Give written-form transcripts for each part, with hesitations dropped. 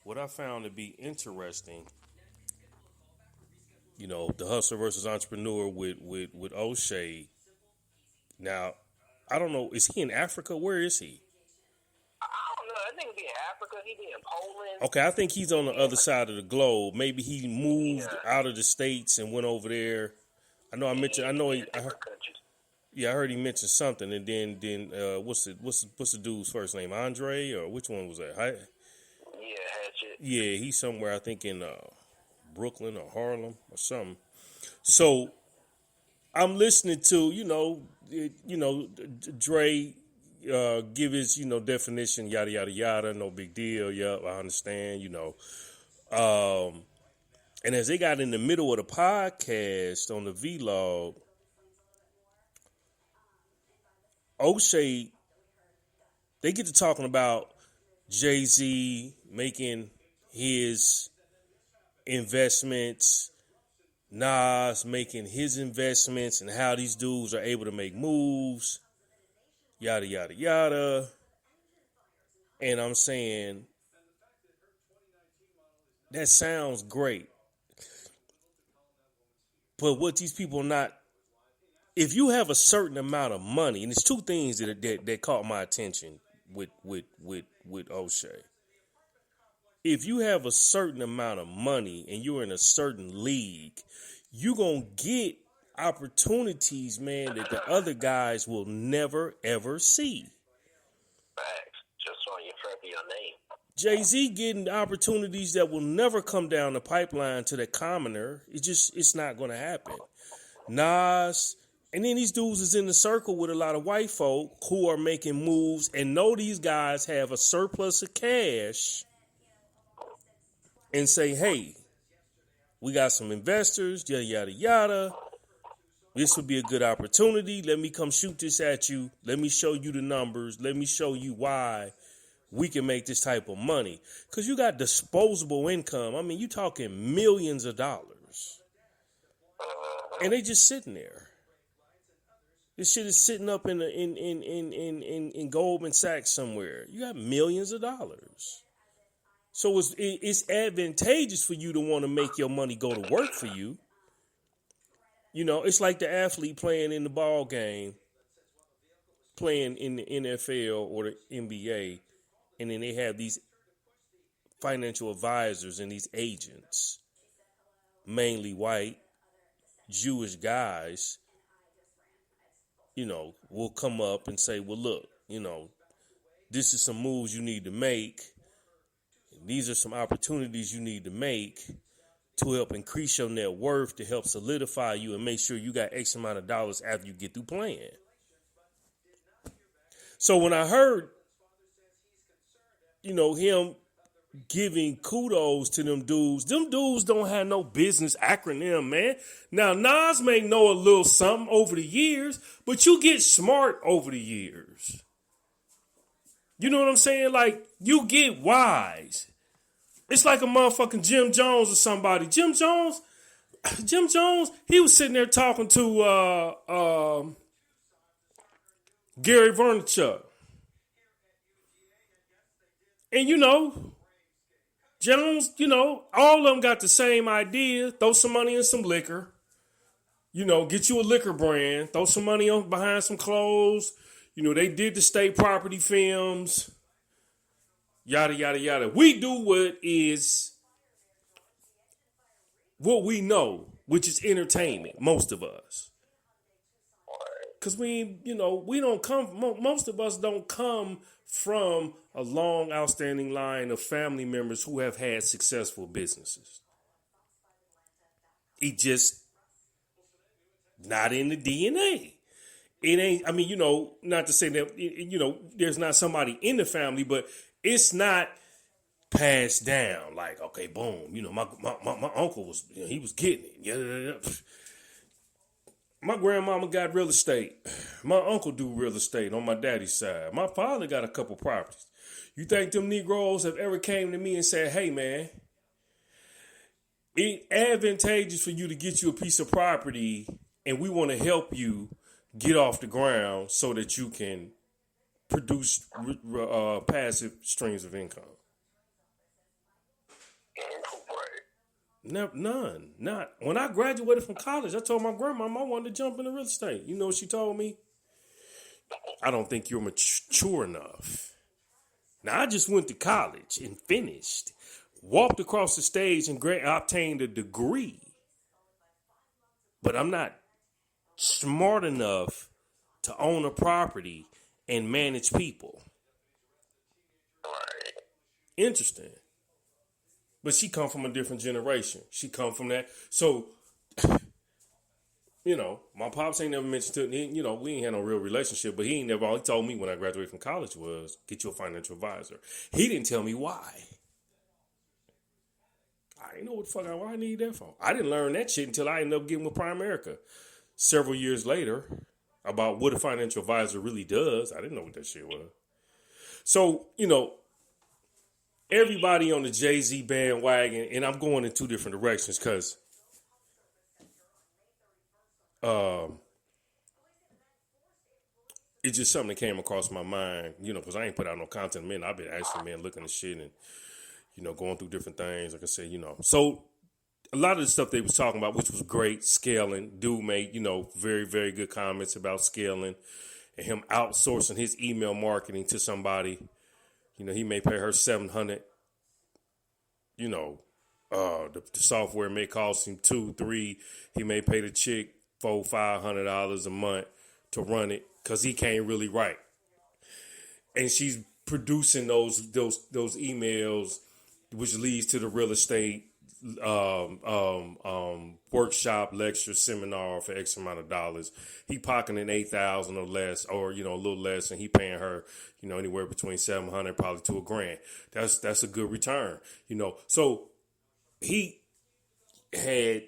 what I found to be interesting, the hustler versus entrepreneur with O'Shea. Now, I don't know, is he in Africa? Where is he? I don't know. I think he be in Africa. He be in Poland. Okay, I think he's on the other side of the globe. Maybe he moved Yeah. out of the States and went over there. I know I mentioned. I know he. I heard he mentioned something, and then what's the dude's first name? Andre, or which one was that? Yeah, Hatchet. Yeah, he's somewhere. I think in Brooklyn or Harlem or something. So I'm listening to Dre give his definition, yada yada yada, no big deal. Yup, I understand. And as they got in the middle of the podcast on the vlog, O'Shea, they get to talking about Jay-Z making his investments, Nas making his investments, and how these dudes are able to make moves, yada, yada, yada. And I'm saying, that sounds great. But what these people not, if you have a certain amount of money, and it's two things that caught my attention with O'Shea. If you have a certain amount of money and you're in a certain league, you're going to get opportunities, man, that the other guys will never, ever see. Facts. Just on your front of your name. Jay-Z getting opportunities that will never come down the pipeline to the commoner. It's not going to happen. Nas, and then these dudes is in the circle with a lot of white folk who are making moves and know these guys have a surplus of cash and say, hey, we got some investors, yada, yada, yada. This would be a good opportunity. Let me come shoot this at you. Let me show you the numbers. Let me show you why we can make this type of money. Because you got disposable income. I mean, you talking millions of dollars. And they just sitting there. This shit is sitting up in Goldman Sachs somewhere. You got millions of dollars. So it's advantageous for you to want to make your money go to work for you. It's like the athlete playing in the ball game, playing in the NFL or the NBA, and then they have these financial advisors and these agents, mainly white, Jewish guys, will come up and say, well, look, this is some moves you need to make. These are some opportunities you need to make to help increase your net worth, to help solidify you and make sure you got X amount of dollars after you get through playing. So when I heard, him giving kudos to them dudes don't have no business acronym, man. Now, Nas may know a little something over the years, but you get smart over the years. You know what I'm saying? Like, you get wise. It's like a motherfucking Jim Jones or somebody. Jim Jones, he was sitting there talking to Gary Vaynerchuk. And Jones, all of them got the same idea. Throw some money in some liquor. Get you a liquor brand. Throw some money on behind some clothes. They did the state property films. Yada, yada, yada. We do what we know, which is entertainment, most of us. Because we don't come, most of us don't come from a long, outstanding line of family members who have had successful businesses. It just not in the DNA. It ain't, not to say that, there's not somebody in the family, but it's not passed down. Like, okay, boom, my uncle was, he was getting it. Yeah. My grandmama got real estate. My uncle do real estate on my daddy's side. My father got a couple properties. You think them Negroes have ever came to me and said, hey, man, it's advantageous for you to get you a piece of property and we want to help you get off the ground so that you can produce passive streams of income? Never, none. Not when I graduated from college. I told my grandma I wanted to jump into real estate. You know what she told me? I don't think you're mature enough. Now I just went to college and finished, walked across the stage and obtained a degree, but I'm not smart enough to own a property and manage people. Right. Interesting. But she come from a different generation. She come from that. So, my pops ain't never mentioned to, we ain't had no real relationship, but he ain't never, all he told me when I graduated from college was, get you a financial advisor. He didn't tell me why. I didn't know what the fuck I need that for. I didn't learn that shit until I ended up getting with Primerica several years later about what a financial advisor really does. I didn't know what that shit was. So, everybody on the Jay-Z bandwagon, and I'm going in two different directions because it's just something that came across my mind, because I ain't put out no content, man. I've been actually, looking at shit and, going through different things. Like I said, So a lot of the stuff they was talking about, which was great, scaling. Dude made, very, very good comments about scaling and him outsourcing his email marketing to somebody. He may pay her $700. The software may cost him $200, $300. He may pay the chick $400-$500 a month to run it because he can't really write. And she's producing those emails, which leads to the real estate workshop, lecture, seminar for X amount of dollars. He pocketing $8,000 or less, or a little less, and he paying her, anywhere between $700 probably to $1,000. That's a good return, So he had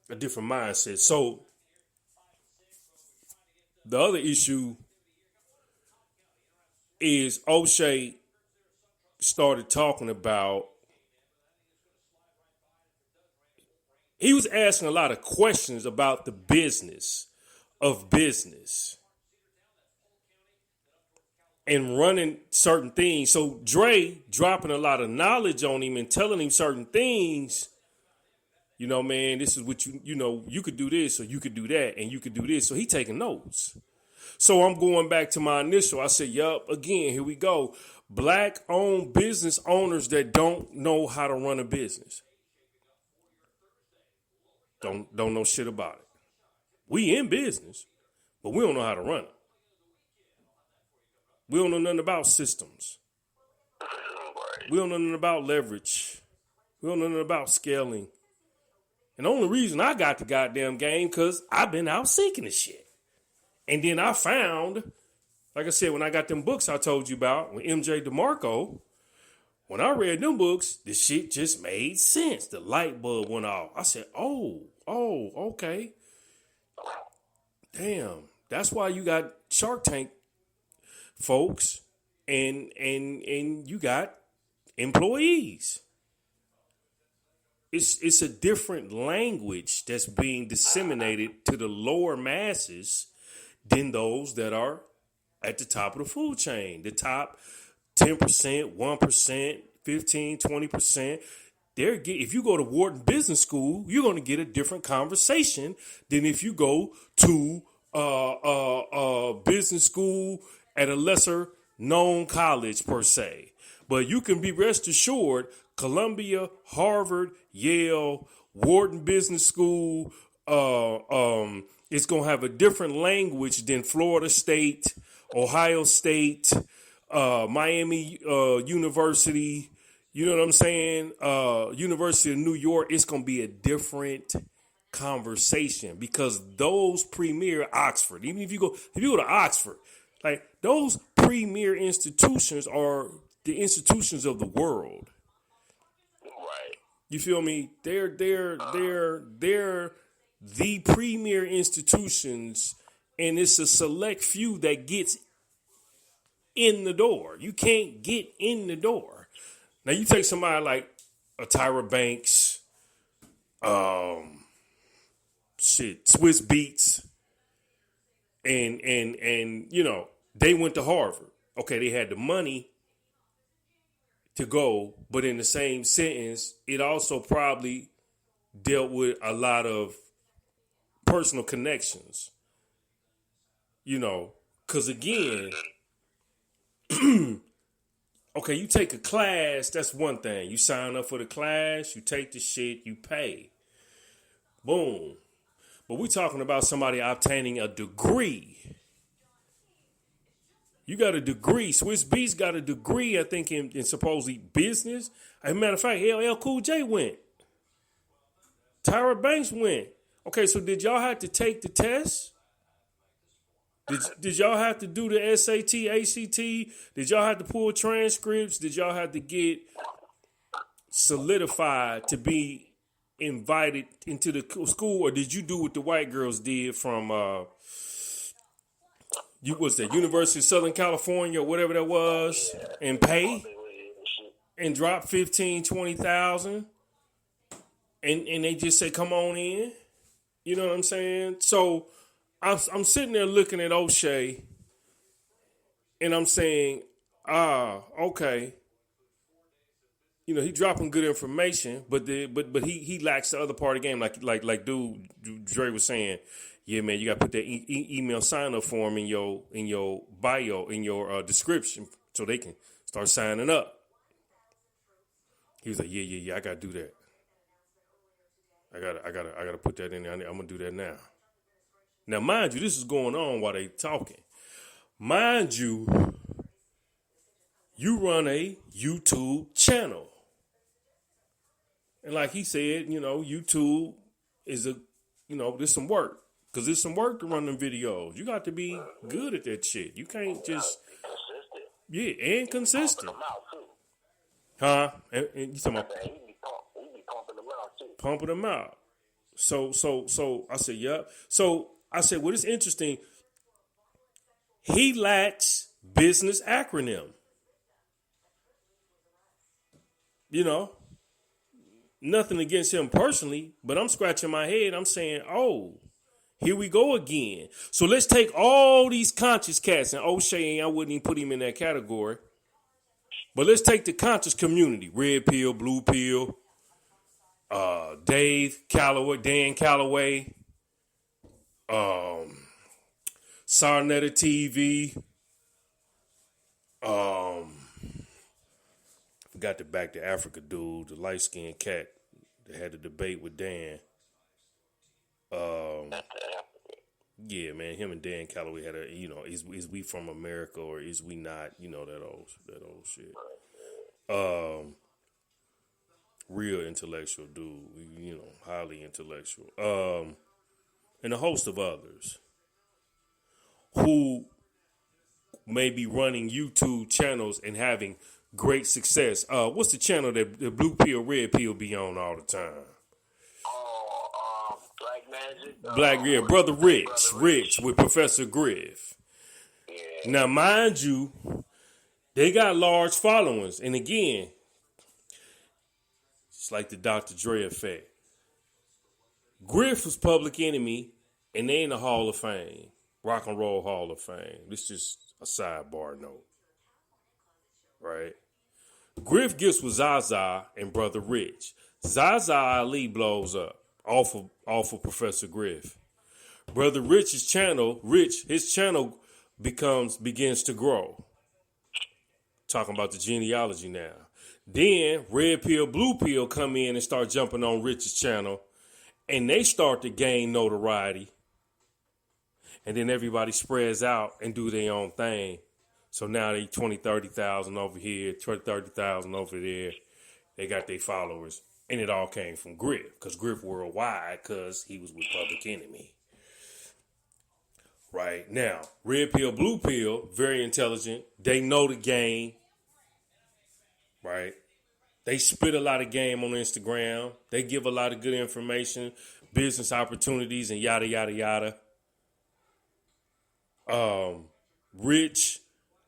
a different mindset. So the other issue is O'Shea started talking about. He was asking a lot of questions about the business of business and running certain things. So Dre dropping a lot of knowledge on him and telling him certain things. Man, this is what you could do this or you could do that and you could do this. So he taking notes. So I'm going back to my initial. I said, yup, again, here we go. Black-owned business owners that don't know how to run a business. Don't know shit about it. We in business, but we don't know how to run it. We don't know nothing about systems. We don't know nothing about leverage. We don't know nothing about scaling. And the only reason I got the goddamn game because I've been out seeking the shit. And then I found, like I said, when I got them books I told you about, with MJ DeMarco, when I read them books, the shit just made sense. The light bulb went off. I said, oh, okay. Damn. That's why you got Shark Tank folks and you got employees. It's a different language that's being disseminated to the lower masses than those that are at the top of the food chain. The top 10%, 1%, 15, 20%. If you go to Wharton Business School, you're going to get a different conversation than if you go to business school at a lesser known college per se. But you can be rest assured, Columbia, Harvard, Yale, Wharton Business School, it's going to have a different language than Florida State, Ohio State, Miami University. You know what I'm saying? University of New York. It's going to be a different conversation because those premier Oxford, even if you go to Oxford, like those premier institutions are the institutions of the world. Right. You feel me? They're the premier institutions, and it's a select few that gets in the door. You can't get in the door. Now you take somebody like a Tyra Banks, Swiss Beats, and they went to Harvard. Okay, they had the money to go, but in the same sentence, it also probably dealt with a lot of personal connections. You know, because again, okay, you take a class, that's one thing. You sign up for the class, you take the shit, you pay. Boom. But we're talking about somebody obtaining a degree. You got a degree. Swiss Beats got a degree, I think, in supposedly business. As a matter of fact, LL Cool J went. Tyra Banks went. Okay, so did y'all have to take the test? Did y'all have to do the SAT, ACT? Did y'all have to pull transcripts? Did y'all have to get solidified to be invited into the school? Or did you do what the white girls did from, University of Southern California or whatever that was, and pay and drop 15, 20,000 and they just say, come on in? You know what I'm saying? So I'm sitting there looking at O'Shea, and I'm saying, okay. You know, he dropping good information, but he lacks the other part of the game. Like dude Dre was saying, yeah, man, you got to put that email sign up form in your bio, in your description, so they can start signing up. He was like, yeah, I got to do that. I gotta put that in there. I'm gonna do that now. Now, mind you, this is going on while they talking. Mind you, you run a YouTube channel. And like he said, you know, YouTube is there's some work. Because there's some work to run them videos. You got to be good at that shit. You can't just... Yeah, and consistent. Huh? And you talking about... He be pumping them out, too. Pumping them out. So I said, yeah. So I said, well, it's interesting. He lacks business acronym. You know, nothing against him personally, but I'm scratching my head. I'm saying, oh, here we go again. So let's take all these conscious cats, and O'Shea, I wouldn't even put him in that category. But let's take the conscious community. Red Pill, Blue Pill, Dan Calloway, Sarnetta TV, forgot the Back to Africa dude, the light-skinned cat that had a debate with Dan. Yeah, man, him and Dan Calloway had is we from America or is we not? You know, that old shit. Real intellectual dude, you know, highly intellectual. And a host of others who may be running YouTube channels and having great success. What's the channel that the Blue Pill, Red Pill be on all the time? Black Magic. Brother Rich with Professor Griff. Yeah. Now, mind you, they got large followings. And again, it's like the Dr. Dre effect. Griff was Public Enemy, and they in the Hall of Fame. Rock and Roll Hall of Fame. This is just a sidebar note. Right? Griff gets with Zaza and Brother Rich. Zaza Ali blows up off of Professor Griff. Brother Rich's channel, his channel begins to grow. Talking about the genealogy now. Then Red Pill, Blue Pill come in and start jumping on Rich's channel, and they start to gain notoriety. And then everybody spreads out and do their own thing. So now they 20, 30,000 over here, 20, 30,000 over there. They got their followers. And it all came from Griff. Because Griff worldwide, because he was with Public Enemy. Right. Now, Red Pill, Blue Pill, very intelligent. They know the game. Right. They spit a lot of game on Instagram. They give a lot of good information, business opportunities, and yada, yada, yada. Rich,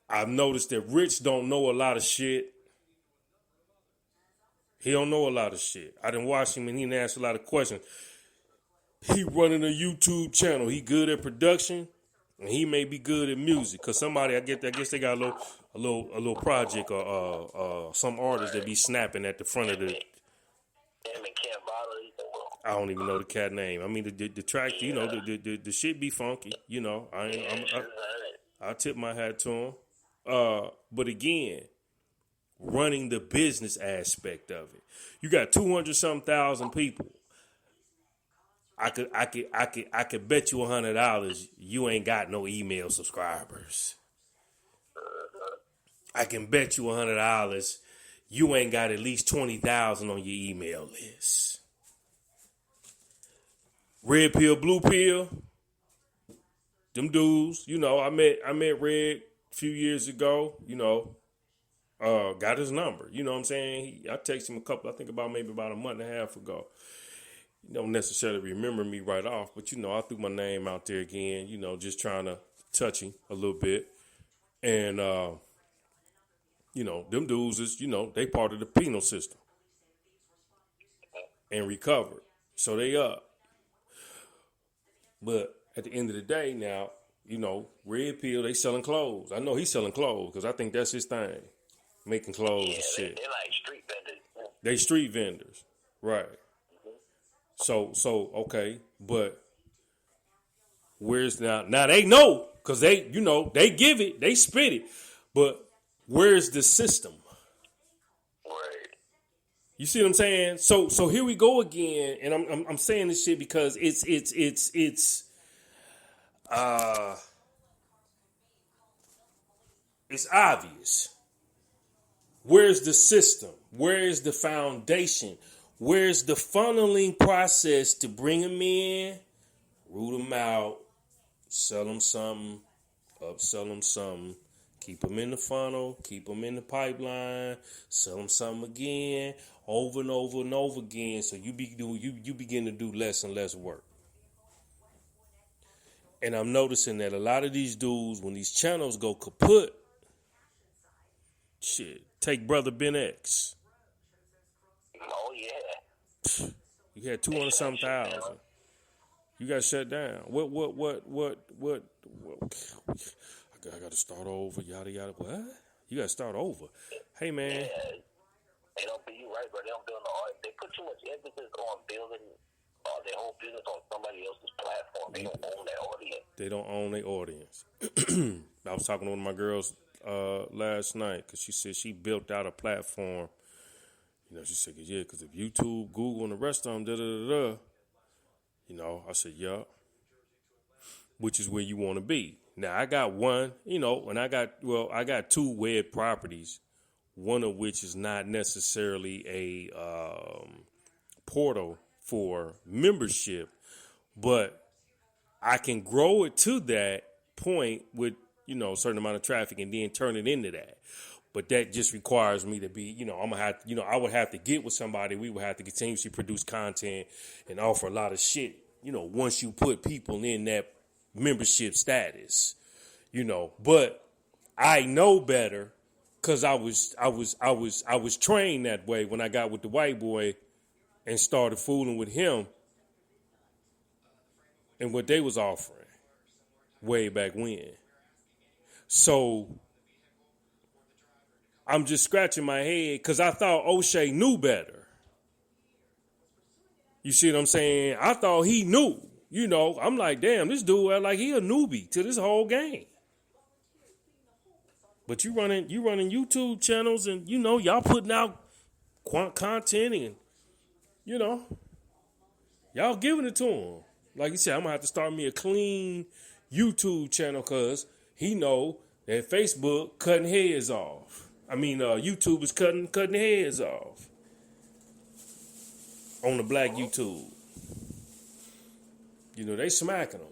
I've noticed that Rich don't know a lot of shit. He don't know a lot of shit. I didn't watch him and he didn't ask a lot of questions. He running a YouTube channel. He good at production, and he may be good at music. Cause somebody, I guess they got a little project or some artist that be snapping at the front of the. I don't even know the cat name. I mean, the track, you know, the shit be funky. You know, I tip my hat to him. But again, running the business aspect of it, you got 200-some thousand people. I could bet you $100 you ain't got no email subscribers. I can bet you $100 you ain't got at least 20,000 on your email list. Red pill, blue pill, them dudes. You know, I met Red a few years ago. You know, got his number. You know what I'm saying? I texted him maybe about a month and a half ago. You don't necessarily remember me right off, but you know, I threw my name out there again. You know, just trying to touch him a little bit, and you know, them dudes is, you know, they part of the penal system and recovered, so they up. But at the end of the day, now, you know, Red Pill, they selling clothes. I know he's selling clothes because I think that's his thing, making clothes and shit. They're like street vendors. They street vendors, right? So okay, but where's now they know because they, you know, they give it, they spit it, but where's the system? Right. You see what I'm saying? So here we go again, and I'm saying this shit because it's obvious. Where's the system? Where is the foundation? Where's the funneling process to bring them in, root them out, sell them something, upsell them something, keep them in the funnel, keep them in the pipeline, sell them something again, over and over and over again, so you begin to do less and less work. And I'm noticing that a lot of these dudes, when these channels go kaput, shit, take Brother Ben X. Oh yeah. You had 200-some thousand. You got shut down. What? I got to start over. Yada yada. What? You got to start over. Hey man. Yeah. They don't be you right, bro. They don't build they put too much emphasis on building their whole business on somebody else's platform. They don't own their audience. They don't own their audience. I was talking to one of my girls last night because she said she built out a platform. You know, she said, yeah, because if YouTube, Google, and the rest of them, da-da-da-da, you know, I said, yeah, which is where you want to be. Now, I got one, you know, and I got two web properties, one of which is not necessarily a portal for membership, but I can grow it to that point with, you know, a certain amount of traffic and then turn it into that. But that just requires me to be, you know, I would have to get with somebody. We would have to continuously produce content and offer a lot of shit, you know, once you put people in that membership status, you know. But I know better because I was trained that way when I got with the white boy and started fooling with him and what they was offering way back when. So I'm just scratching my head because I thought O'Shea knew better. You see what I'm saying? I thought he knew. You know, I'm like, damn, this dude like he a newbie to this whole game. But you running YouTube channels and, you know, y'all putting out content and, you know, y'all giving it to him. Like you said, I'm going to have to start me a clean YouTube channel because he know that Facebook cutting heads off. I mean, YouTube is cutting heads off on the black YouTube. You know, they smacking them.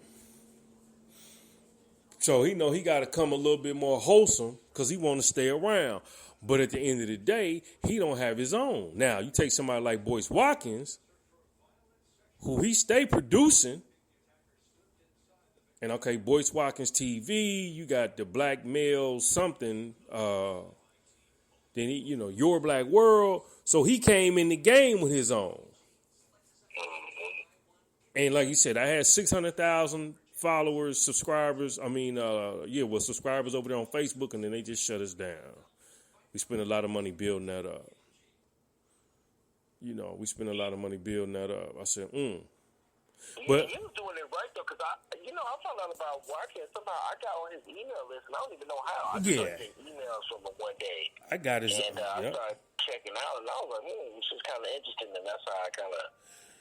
So he know he got to come a little bit more wholesome because he want to stay around. But at the end of the day, he don't have his own. Now, you take somebody like Boyce Watkins, who he stay producing. And, okay, Boyce Watkins TV, you got the Black Male something, then he, you know, Your Black World. So he came in the game with his own. And like you said, I had 600,000 followers, subscribers. I mean, subscribers over there on Facebook, and then they just shut us down. We spent a lot of money building that up. You know, we spent a lot of money building that up. I said, Yeah, But he was doing it right though, because I found out about Watkins somehow. I got on his email list, and I don't even know how. I just started getting emails from him one day, I got his. and I started checking out, and I was like, this is kind of interesting, and that's how I kind of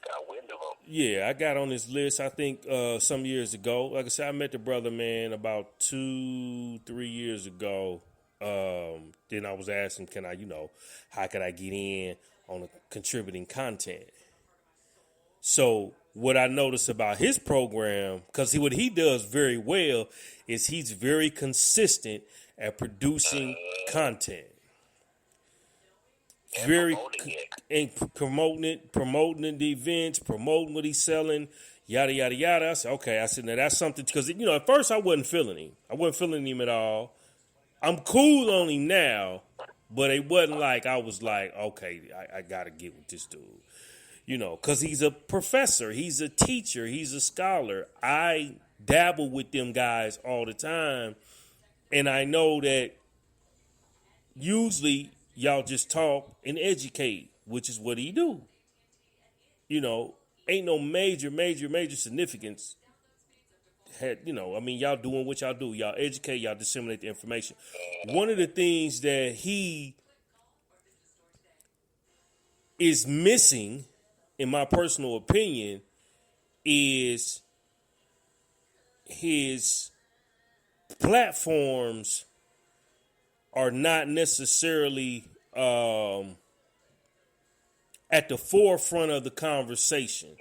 got wind of him. Yeah, I got on his list. I think some years ago. Like I said, I met the brother, man, about 2-3 years ago. Then I was asking, can I, how could I get in on the contributing content? So what I noticed about his program, because what he does very well is he's very consistent at producing content. And promoting the events, promoting what he's selling, yada yada yada. I said, okay. I said, now that's something, because at first I wasn't feeling him. I wasn't feeling him at all. I'm cool on him now, but it wasn't like I was like, okay, I gotta get with this dude. Because he's a professor, he's a teacher, he's a scholar. I dabble with them guys all the time, and I know that usually y'all just talk and educate, which is what he do. Ain't no major significance. Y'all doing what y'all do. Y'all educate, y'all disseminate the information. One of the things that he is missing, in my personal opinion, is his platforms are not necessarily at the forefront of the conversation.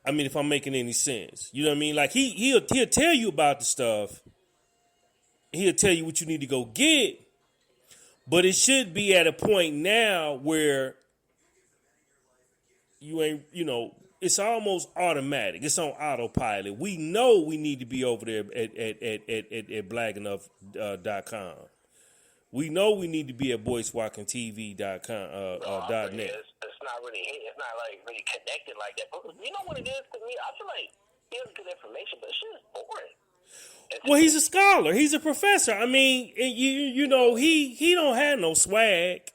I mean, if I'm making any sense. You know what I mean? Like, he'll tell you about the stuff. He'll tell you what you need to go get. But it should be at a point now where you ain't, it's almost automatic. It's on autopilot. We know we need to be over there at blackenough.com. We know we need to be at voicewalkingtv.com .net. It's not like really connected like that. But you know what it is to me? I feel like he has good information, but shit is boring. Well, he's a scholar. He's a professor. I mean, he don't have no swag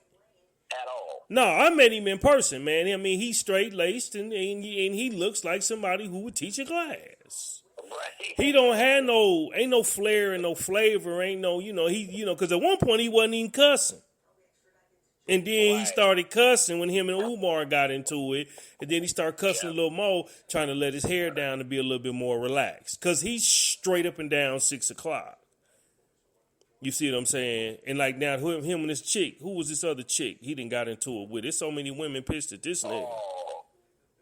at all. No, I met him in person, man. I mean, he's straight laced and he looks like somebody who would teach a class. Right. He don't have ain't no flair and no flavor, ain't no, because at one point he wasn't even cussing. And then he started cussing when him and Umar got into it. And then he started cussing a little more, trying to let his hair down to be a little bit more relaxed. Because he's straight up and down 6 o'clock. You see what I'm saying? And like now, him and this chick, who was this other chick? He done got into it with. There's so many women pissed at this nigga. Oh,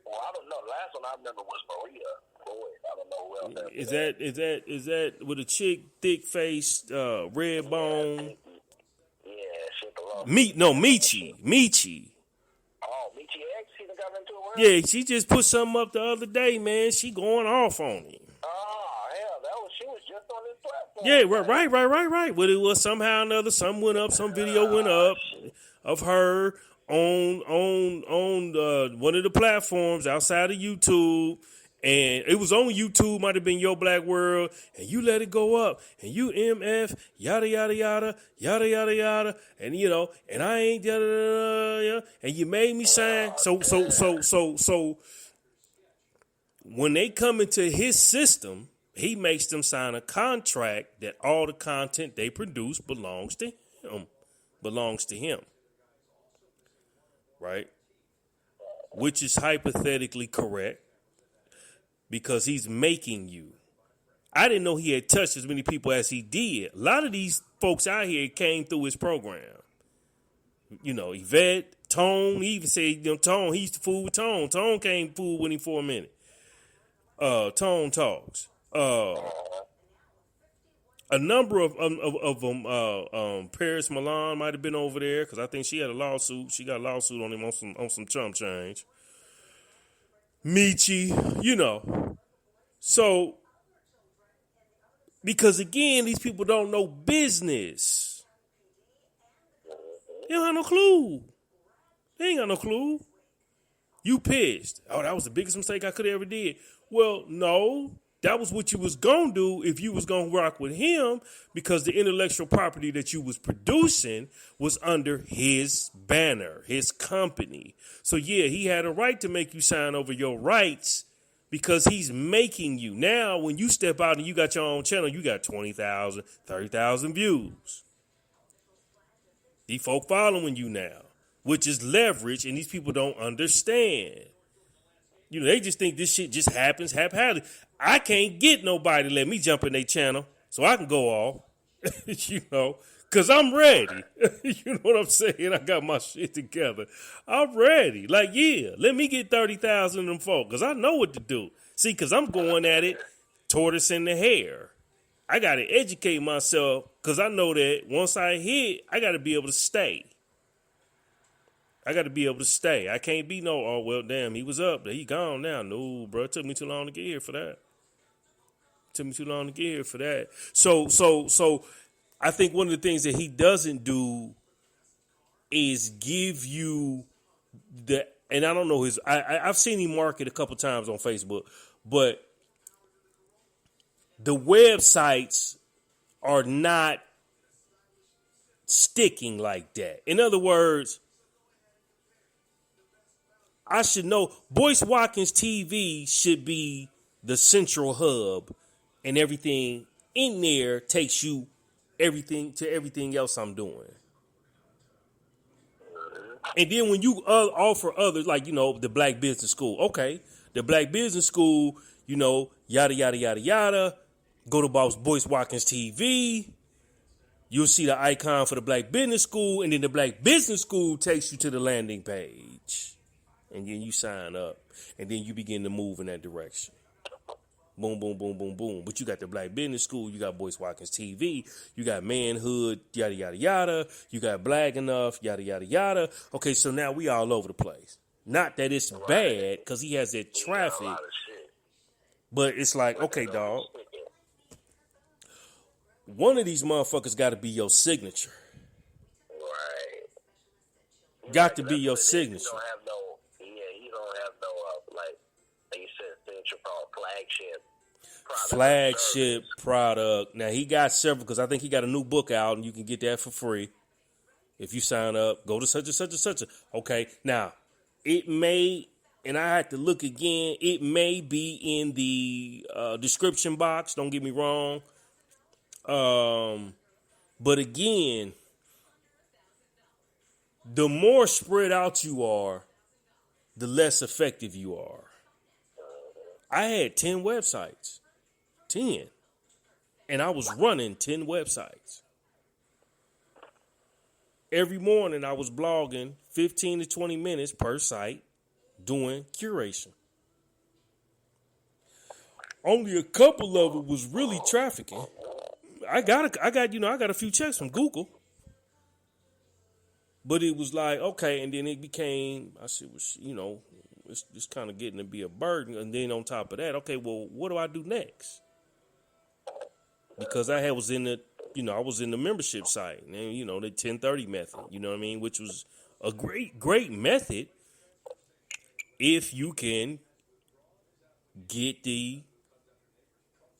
well, I don't know. The last one I remember was Maria. Boy, I don't know who else that is that with a chick, thick faced, red bone? Michi. Oh, Michi X, he done got into it with her? Yeah, she just put something up the other day, man. She going off on him. Oh, hell, she was just on this platform. Yeah, right. But it was somehow or another, some went up, some video went up of her on one of the platforms outside of YouTube. And it was on YouTube, might have been Yo Black World, and you let it go up, and you MF, yada, yada, yada, yada, yada, yada, and and I ain't yada, yada, yada, and you made me sign. So, when they come into his system, he makes them sign a contract that all the content they produce belongs to him. Right? Which is hypothetically correct. Because he's making you. I didn't know he had touched as many people as he did. A lot of these folks out here came through his program. Yvette, Tone, he even said, Tone, he used to fool with Tone. Tone came fool with him for a minute. Tone talks. A number of them, Paris Milan might have been over there because I think she had a lawsuit. She got a lawsuit on him on some chump change. Michi, So, because again, these people don't know business. They don't have no clue. They ain't got no clue. You pissed. Oh, that was the biggest mistake I could have ever did. Well, no. That was what you was gonna do if you was gonna rock with him, because the intellectual property that you was producing was under his banner, his company. So yeah, he had a right to make you sign over your rights because he's making you. Now, when you step out and you got your own channel, you got 20,000, 30,000 views. These folk following you now, which is leverage, and these people don't understand. You know, they just think this shit just happens haphazardly. I can't get nobody to let me jump in their channel so I can go off, you know, because I'm ready. You know what I'm saying? I got my shit together. I'm ready. Like, yeah, let me get 30,000 of them folk because I know what to do. See, because I'm going at it tortoise in the hair. I got to educate myself because I know that once I hit, I got to be able to stay. I got to be able to stay. I can't be no, oh, well, damn, he was up. He gone now. No, bro, it took me too long to get here for that. So I think one of the things that he doesn't do is give you the, and I don't know I've seen him market a couple times on Facebook, but the websites are not sticking like that. In other words, I should know Boyce Watkins TV should be the central hub, and everything in there takes you everything else I'm doing. And then when you offer others, like, you know, the Black Business School, okay, the Black Business School, you know, yada, yada, yada, yada, go to Boyce Watkins TV, you'll see the icon for the Black Business School, and then the Black Business School takes you to the landing page. And then you sign up, and then you begin to move in that direction. Boom, boom, boom, boom, boom. But you got the Black Business School, you got Boyce Watkins TV, you got Manhood, yada, yada, yada. You got Black Enough, yada, yada, yada. Okay, so now we all over the place. Not that it's bad, because he has that traffic. But it's like, okay, dog. One of these motherfuckers got to be your signature. Right. Got to be your signature. You don't have no, like you said, signature flagship product. Now, he got several, because I think he got a new book out, and you can get that for free. If you sign up, go to such and such and such. Okay, now, it may, and I had to look again, it may be in the description box, don't get me wrong. But again, the more spread out you are, the less effective you are. I had 10 websites. 10. And I was running 10 websites. Every morning I was blogging 15 to 20 minutes per site doing curation. Only a couple of it was really trafficking. I got a few checks from Google. But it was like, okay, and then it became, I said, it's kind of getting to be a burden. And then on top of that, okay, well, what do I do next? Because I was in the membership site, and the 1030 method, you know what I mean, which was a great method if you can get the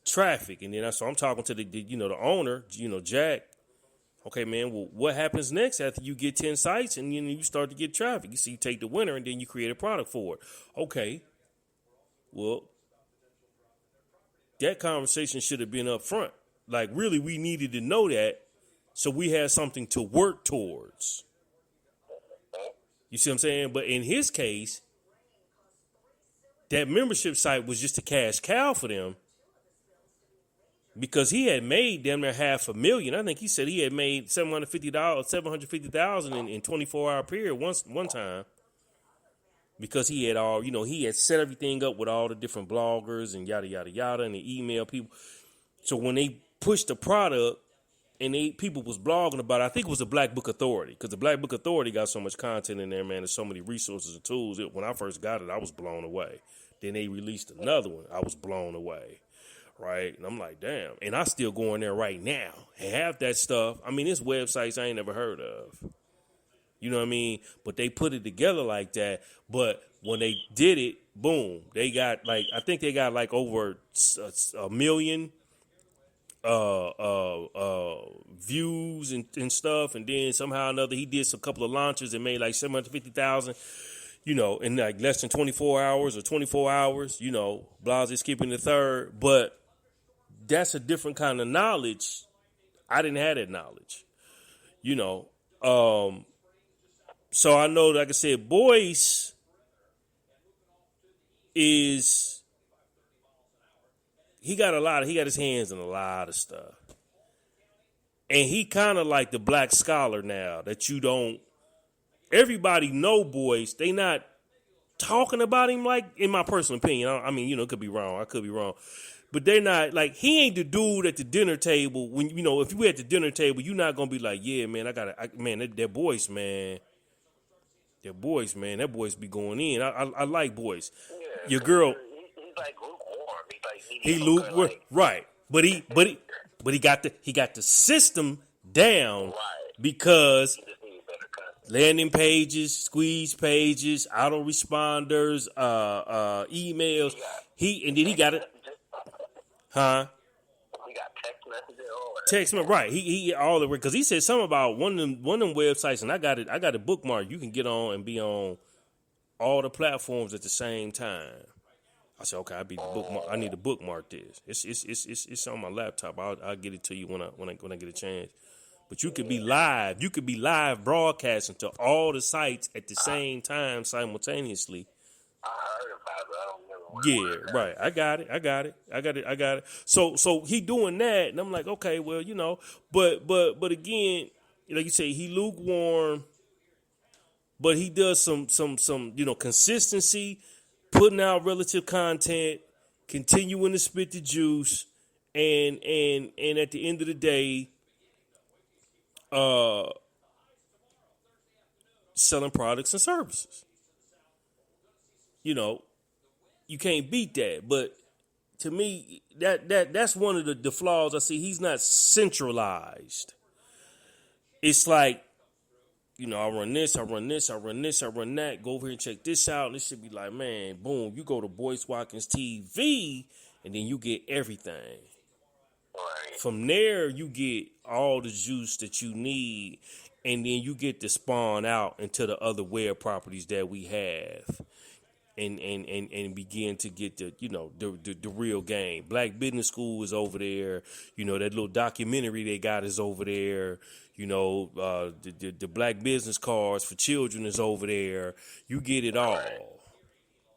traffic. And then so I'm talking to the owner, Jack. Okay, man, well, what happens next after you get 10 sites and you start to get traffic? You see, you take the winner and then you create a product for it. Okay, well, that conversation should have been up front. Like, really, we needed to know that so we had something to work towards. You see what I'm saying? But in his case, that membership site was just a cash cow for them. Because he had made damn near $500,000. I think he said he had made $750,000 in 24-hour period one time. Because he had he had set everything up with all the different bloggers and yada yada yada and the email people. So when they pushed the product and people was blogging about it, I think it was the Black Book Authority, because the Black Book Authority got so much content in there, man. There's so many resources and tools. When I first got it, I was blown away. Then they released another one. I was blown away. Right. And I'm like, damn. And I still go in there right now and have that stuff. I mean, it's websites I ain't never heard of. You know what I mean? But they put it together like that. But when they did it, boom, they got like I think they got like over a million views and stuff, and then somehow or another he did some couple of launches and made like 750,000. In like less than 24 hours or 24 hours. Blas skipping the third, but that's a different kind of knowledge. I didn't have that knowledge. So I know, like I said, Boyce he got his hands in a lot of stuff. And he kind of like the black scholar now that everybody know Boyce. They not talking about him like, in my personal opinion. It could be wrong. I could be wrong. But they're not, like, he ain't the dude at the dinner table. When, if you at the dinner table, you're not going to be like, yeah, man, that Boyce, man. That Boyce, man, that Boyce be going in. I like Boyce. Yeah, your girl. He's like lukewarm. He lukewarm, right? But he got the system down, right? Because landing pages, squeeze pages, autoresponders, emails. He got it. Huh? He got text messages. Text me, right? He all the way, because he said something about one of them websites, and I got it bookmarked. You can get on and be on all the platforms at the same time. I said, okay, I need to bookmark this. It's on my laptop. I'll get it to you when I get a chance. But you could be live. You could be live broadcasting to all the sites at the same time simultaneously. I heard about it, but I don't remember. Yeah, right. I got it. So he doing that, and I'm like, okay, well, but again, like you say, he lukewarm, but he does some consistency, putting out relative content, continuing to spit the juice, and at the end of the day, selling products and services. You can't beat that. But to me, that's one of the flaws I see. He's not centralized. It's like, I run this, I run that. Go over here and check this out. And it should be like, man, boom, you go to Boyce Watkins TV, and then you get everything. Right. From there, you get all the juice that you need, and then you get to spawn out into the other web properties that we have. And begin to get the real game. Black Business School is over there. That little documentary they got is over there. The Black Business Cards for Children is over there. You get it all.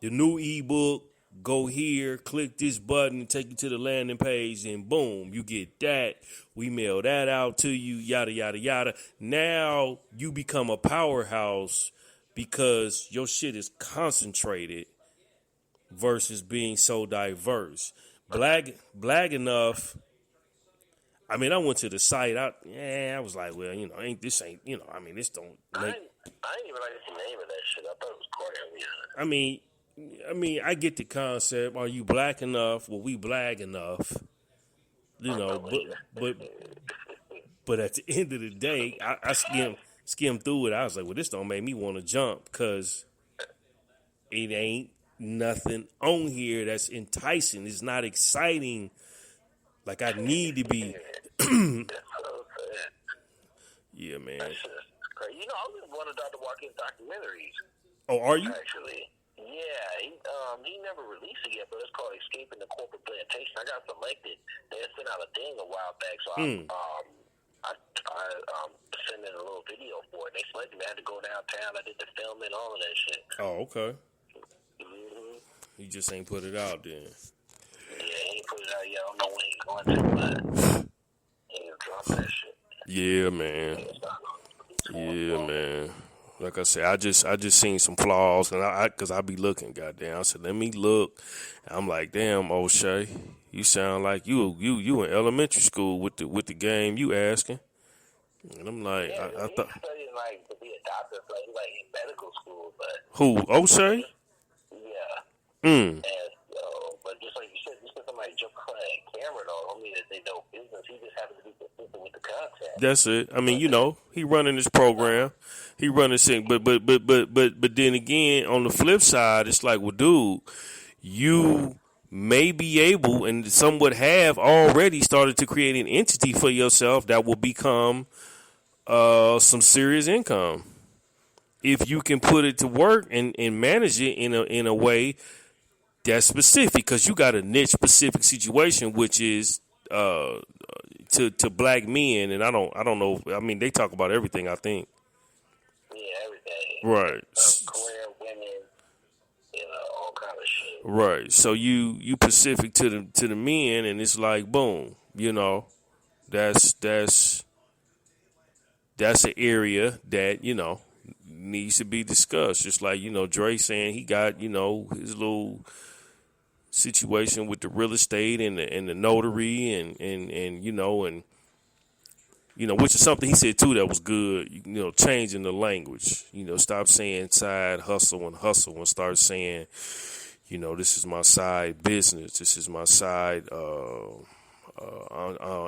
The new ebook, go here, click this button, take you to the landing page, and boom, you get that. We mail that out to you, yada, yada, yada. Now you become a powerhouse because your shit is concentrated versus being so diverse. Black enough. I went to the site. I was like, well, this don't. I didn't even like the name of that shit. I thought it was corny. I get the concept. Are you black enough? Well, we black enough. But at the end of the day, I skim through it. I was like, well, this don't make me want to jump because it ain't nothing on here that's enticing. It's not exciting like I need to be. Yeah, man. That's just crazy. I was one of Dr. Watkins' documentaries. Oh, are you? Actually, yeah. He never released it yet, but it's called Escaping the Corporate Plantation. I got selected. They had sent out a thing a while back, so I sent in a little video for it. They selected me. I had to go downtown. I did the filming, all of that shit. Oh, okay. Mm-hmm. He just ain't put it out then. Yeah, he ain't put it out yet. I don't know when he's going to, but he'll drop that shit. Yeah, man. Yeah, man. Like I said, I just seen some flaws, and because I be looking, goddamn. I said, let me look. And I'm like, damn, O'Shea, you sound like you in elementary school with the game you asking. And I'm like, yeah, I thought studying like to be a doctor, like in medical school, but who O'Shea? Yeah. And but just like you said, just because somebody jump on a camera, don't mean that they know business. He just happens to be consistent with the content. That's it. He running his program. He running sick. But then again, on the flip side, it's like, well, dude, you may be able and somewhat have already started to create an entity for yourself that will become some serious income if you can put it to work and manage it in a way that's specific, because you got a niche specific situation, which is to black men. And I don't know, I mean, they talk about everything, I think. Yeah, everything. Right. Career, women, all kind of shit. Right. So you Pacific to the men, and it's like, boom, that's an area that, needs to be discussed. Just like, Dre saying he got, his little situation with the real estate and the notary and which is something he said too that was good, changing the language, stop saying side hustle and start saying, this is my side business, this is my side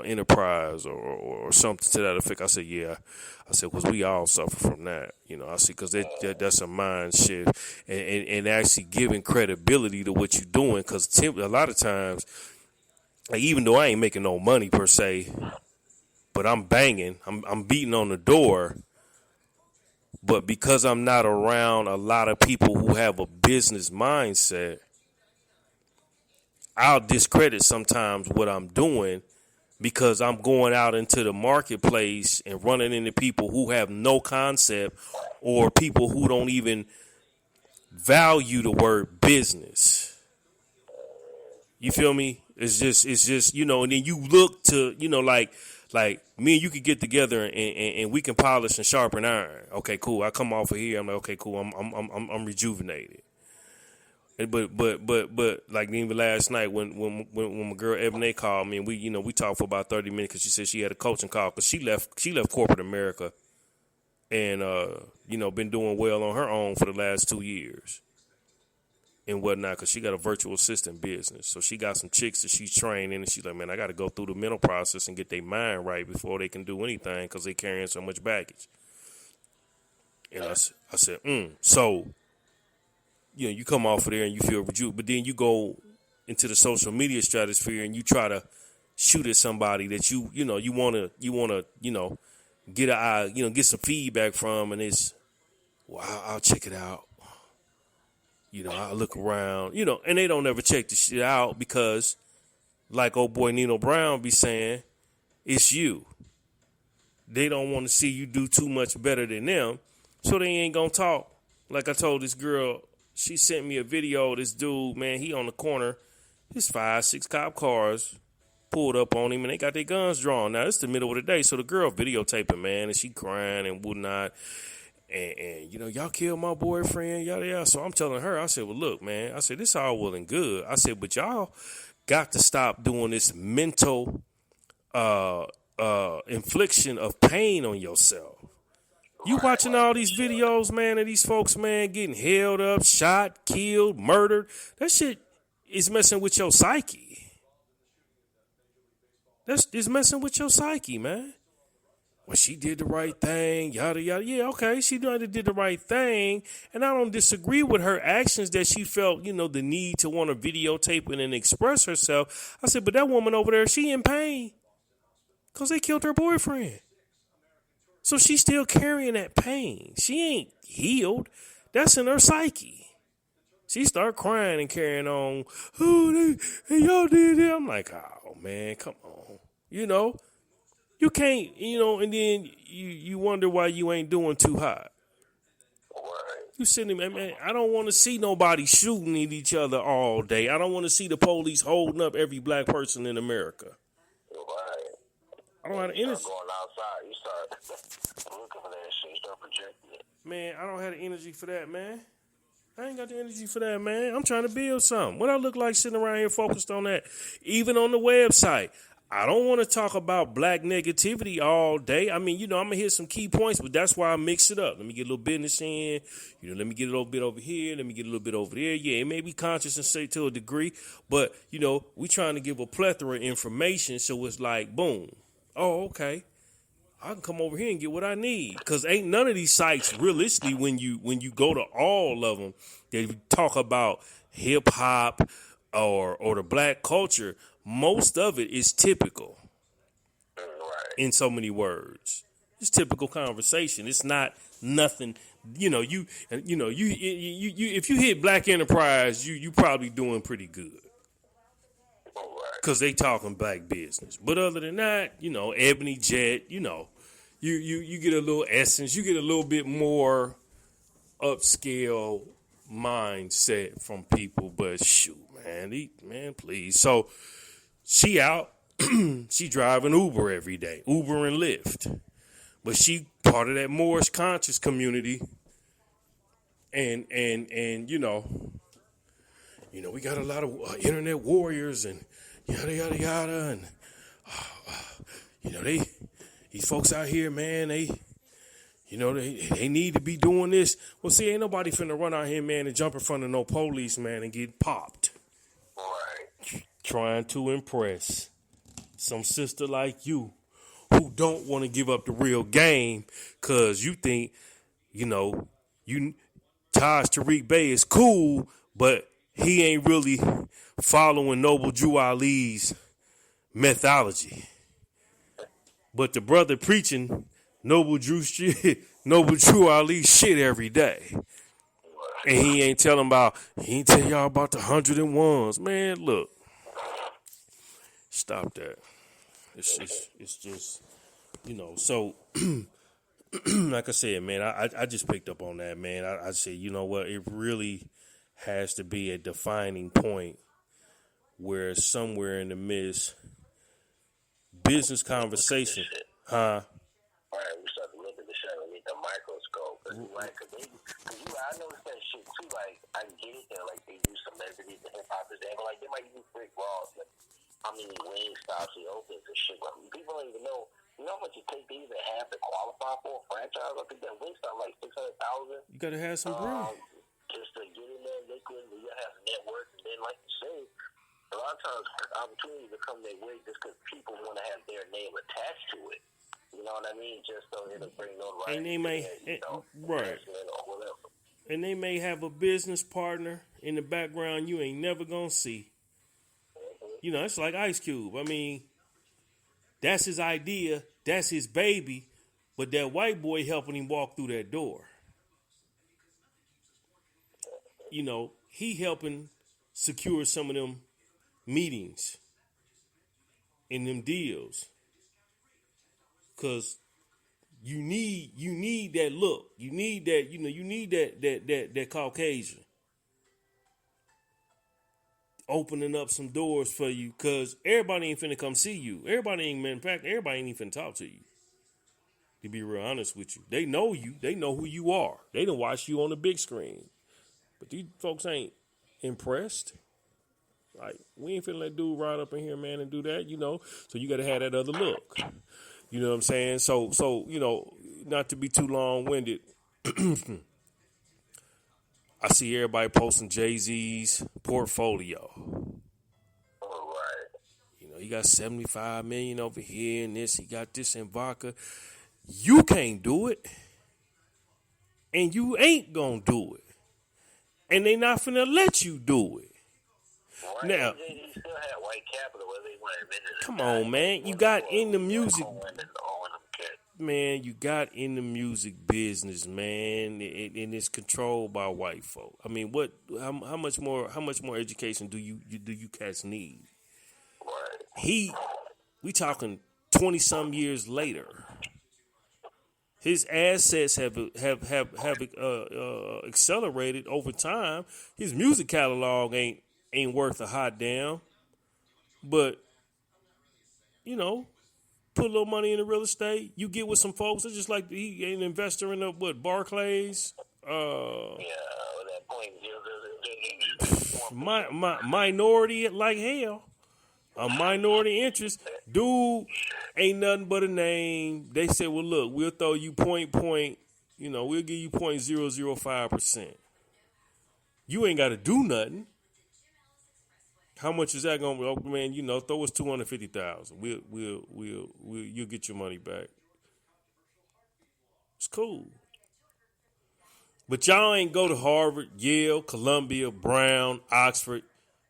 enterprise or something to that effect. I said, yeah. I said, because we all suffer from that. I said, because that's a mind shift and actually giving credibility to what you're doing. Because a lot of times, like, even though I ain't making no money per se, but I'm banging, I'm beating on the door. But because I'm not around a lot of people who have a business mindset, I'll discredit sometimes what I'm doing because I'm going out into the marketplace and running into people who have no concept or people who don't even value the word business. You feel me? It's just, and then you look to, like me and you could get together and we can polish and sharpen iron. Okay, cool. I come off of here. I'm like, okay, cool. I'm rejuvenated. But like even last night when my girl Ebony called me and we talked for about 30 minutes because she said she had a coaching call because she left corporate America and been doing well on her own for the last 2 years and whatnot because she got a virtual assistant business. So she got some chicks that she's training and she's like, man, I got to go through the mental process and get their mind right before they can do anything because they carrying so much baggage. And I said, so. You come off of there and you feel rejuvenated, but then you go into the social media stratosphere and you try to shoot at somebody that you want to get some feedback from, and it's, well, I'll check it out. I'll look around, and they don't ever check the shit out because, like old boy Nino Brown be saying, it's you. They don't want to see you do too much better than them, so they ain't gonna talk. Like I told this girl. She sent me a video of this dude, man, he on the corner. His 5-6 cop cars pulled up on him, and they got their guns drawn. Now, it's the middle of the day, so the girl videotaping, man, and she crying and whatnot. And y'all killed my boyfriend, yada, yada. So I'm telling her, I said, well, look, man, I said, this all well and good. I said, but y'all got to stop doing this mental infliction of pain on yourself. You watching all these videos, man, of these folks, man, getting held up, shot, killed, murdered. That shit is messing with your psyche. It's messing with your psyche, man. Well, she did the right thing, yada, yada. Yeah, okay, she did the right thing. And I don't disagree with her actions that she felt, the need to want to videotape it and express herself. I said, but that woman over there, she in pain because they killed her boyfriend. So she's still carrying that pain. She ain't healed. That's in her psyche. She start crying and carrying on. Oh, y'all did it. I'm like, oh, man, come on. You can't, and then you wonder why you ain't doing too hot. You sitting there, man, I don't want to see nobody shooting at each other all day. I don't want to see the police holding up every black person in America. I don't have the energy. Going outside, you start looking for that shit, you start projecting it. Man, I don't have the energy for that, man. I ain't got the energy for that, man. I'm trying to build something. What I look like sitting around here focused on that? Even on the website. I don't want to talk about black negativity all day. I mean, I'm going to hit some key points, but that's why I mix it up. Let me get a little business in. Let me get a little bit over here. Let me get a little bit over there. Yeah, it may be conscious and say to a degree, but, we trying to give a plethora of information, so it's like, boom. Oh, okay. I can come over here and get what I need. Cause ain't none of these sites realistically when you go to all of them, they talk about hip hop or the black culture. Most of it is typical Right. in so many words. It's typical conversation. It's not nothing. You if you hit Black Enterprise, you probably doing pretty good. Right. Cause they talking black business. But other than that, Ebony Jet, you get a little essence, you get a little bit more upscale mindset from people. But shoot, man, please. So she out, she driving Uber every day, Uber and Lyft. But she part of that Moorish conscious community, and we got a lot of internet warriors and yada yada yada, and these folks out here, man, they need to be doing this. Well, see, ain't nobody finna run out here, man, and jump in front of no police, man, and get popped. Right. Trying to impress some sister like you who don't want to give up the real game because you think, Taj Tariq Bey is cool, but he ain't really following Noble Drew Ali's methodology. But the brother preaching Noble Drew Ali shit every day. And he ain't tell y'all about the 101s. Man, look. Stop that. It's just, so like I said, man, I just picked up on that, man. I said, you know what, it really has to be a defining point where somewhere in the midst, business conversation, huh? All right, we start to look at the shit underneath the microscope. I noticed that shit too. Like, I get it that like they use celebrities and hip hop example. Like they might use Rick Ross. Like, how many wing stops he opens and shit. But people don't even know. You know how much it takes to even have to qualify for a franchise? I think that wing stop like $600,000. You gotta have some bread. Just to get in there liquid, you gotta have a network, and then like you say, a lot of times opportunities will come their way just because people want to have their name attached to it. You know what I mean? Just so it'll bring notoriety. And they may, right. Or whatever. And they may have a business partner in the background you ain't never gonna see. It's like Ice Cube. I mean, that's his idea, that's his baby, but that white boy helping him walk through that door. He helping secure some of them meetings and them deals. Cause you need that look. You need that, you need that Caucasian opening up some doors for you, cause everybody ain't finna come see you. Everybody ain't even finna talk to you. To be real honest with you. They know you. They know who you are. They done watch you on the big screen. But these folks ain't impressed. Like, we ain't finna let dude ride up in here, man, and do that, So you gotta have that other look. You know what I'm saying? So not to be too long-winded, I see everybody posting Jay-Z's portfolio. All right. He got $75 million over here and this. He got this in vodka. You can't do it. And you ain't gonna do it. And they not finna let you do it. Right. Now, he still had white capital, whether he want to admit it. Come on, man. You got in the music. Man, you got in the music business, man, and it's controlled by white folk. I mean, how much more education do you cats need? Right. We talking 20-some years later. His assets have accelerated over time. His music catalog ain't worth a hot damn, but put a little money in the real estate. You get with some folks. It's just like he an investor in Barclays. That point. Minority like hell. A minority interest. Dude ain't nothing but a name. They said, well, look, we'll throw you we'll give you 0.005%. You ain't got to do nothing. How much is that going to be? Man, throw us $250,000. You'll get your money back. It's cool. But y'all ain't go to Harvard, Yale, Columbia, Brown, Oxford.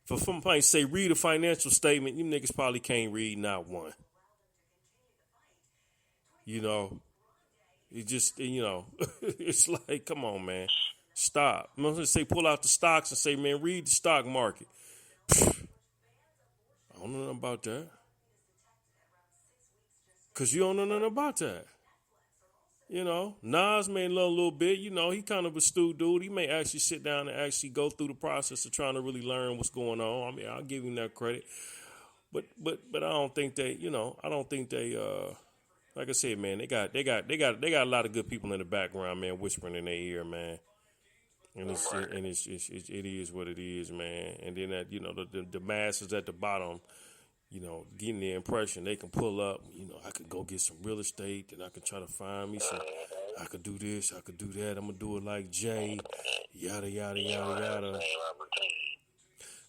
For somebody say read a financial statement, you niggas probably can't read not one. You know, it just it's like, come on, man, stop. I'm gonna say pull out the stocks and say, man, read the stock market. I don't know nothing about that. Cause you don't know nothing about that. Nas may learn a little bit. He kind of a astute dude. He may actually sit down and actually go through the process of trying to really learn what's going on. I mean, I'll give him that credit. But I don't think they, I don't think they like I said, man, they got a lot of good people in the background, man, whispering in their ear, man. And it is what it is, man. And then that, the masses at the bottom, getting the impression they can pull up, I could go get some real estate, and I could try to find me some, I could do this, I could do that, I'm going to do it like Jay, yada, yada, yada, yada.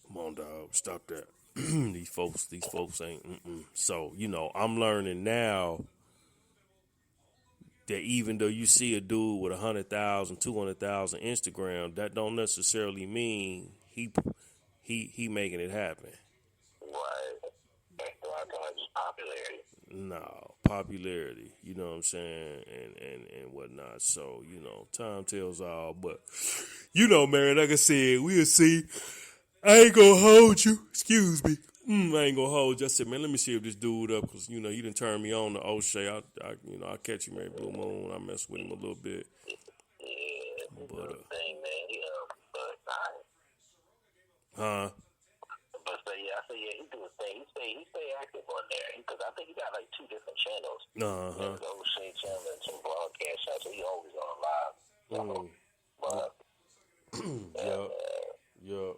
Come on, dog, stop that. These folks ain't, So, I'm learning now that even though you see a dude with 100,000, 200,000 Instagram, that don't necessarily mean he making it happen. Right. Just popularity. No, popularity, you know what I'm saying, and whatnot. So, time tells all. But, man, like I said, we'll see. I ain't gonna hold you. Excuse me. I ain't gonna hold you. I said, man, let me see if this dude up, because, you done turned me on to O'Shea. I'll catch him every blue moon. I mess with him a little bit. Yeah, But, thing, man. huh? But I say, yeah, he do his thing. He stay active on there, because I think he got like 2 different channels. Uh-huh. The O'Shea channel and some broadcast channels, so he always on live. But Yeah. Yeah.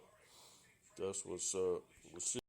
That's what's up. We'll see.